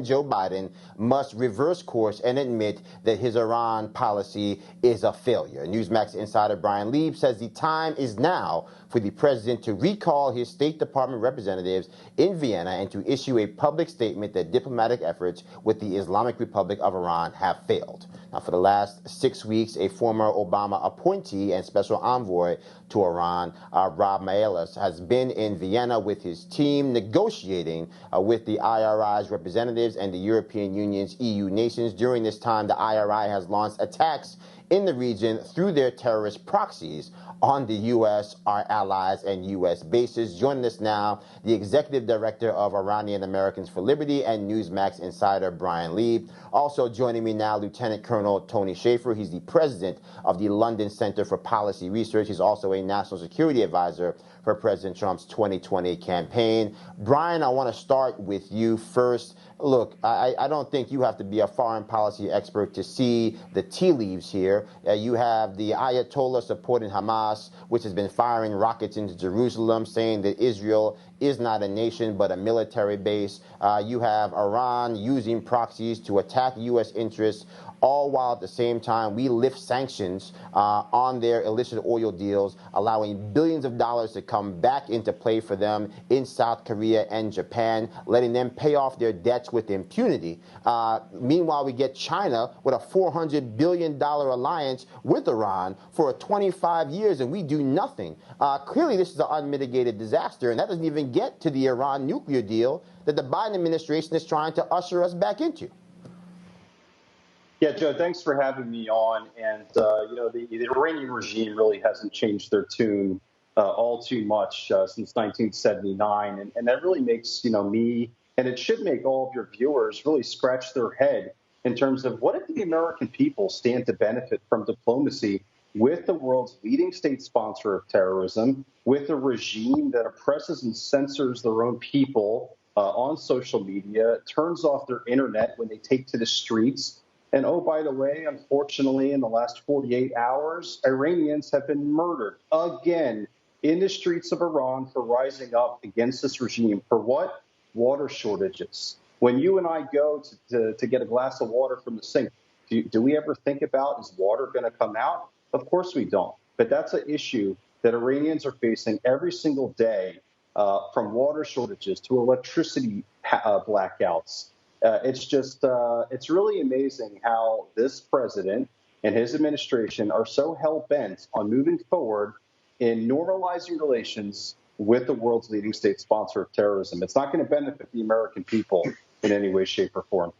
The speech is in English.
Joe Biden must reverse course and admit that his Iran policy is a failure. Newsmax insider Brian Lieb says the time is now for the president to recall his State Department representatives in Vienna and to issue a public statement that diplomatic efforts with the Islamic Republic of Iran have failed. Now, for the last 6 weeks, a former Obama appointee and special envoy to Iran, Rob Maelis, has been in Vienna with his team negotiating with the IRI's representatives and the European Union's EU nations. During this time, the IRI has launched attacks in the region through their terrorist proxies on the U.S., our allies, and U.S. bases. Joining us now, the Executive Director of Iranian Americans for Liberty and Newsmax insider Brian Lieb. Also joining me now, Lieutenant Colonel Tony Shaffer. He's the President of the London Center for Policy Research. He's also a National Security Advisor for President Trump's 2020 campaign. Brian, I want to start with you first. Look, I don't think you have to be a foreign policy expert to see the tea leaves here. You have the Ayatollah supporting Hamas, which has been firing rockets into Jerusalem, saying that Israel is not a nation but a military base. You have Iran using proxies to attack U.S. interests, all while at the same time we lift sanctions on their illicit oil deals, allowing billions of dollars to come back into play for them in South Korea and Japan, letting them pay off their debts with impunity. Meanwhile, we get China with a $400 billion alliance with Iran for 25 years, and we do nothing. Clearly, this is an unmitigated disaster, and that doesn't even get to the Iran nuclear deal that the Biden administration is trying to usher us back into. Yeah, Joe, thanks for having me on. And, the Iranian regime really hasn't changed their tune all too much since 1979. And that really makes, me, and it should make all of your viewers really scratch their head in terms of what if the American people stand to benefit from diplomacy with the world's leading state sponsor of terrorism, with a regime that oppresses and censors their own people on social media, turns off their internet when they take to the streets. And oh, by the way, unfortunately, in the last 48 hours, Iranians have been murdered again in the streets of Iran for rising up against this regime. For what? Water shortages. When you and I go to get a glass of water from the sink, do we ever think about, is water going to come out? Of course we don't. But that's an issue that Iranians are facing every single day, from water shortages to electricity blackouts. It's really amazing how this president and his administration are so hell-bent on moving forward in normalizing relations with the world's leading state sponsor of terrorism. It's not going to benefit the American people in any way, shape, or form.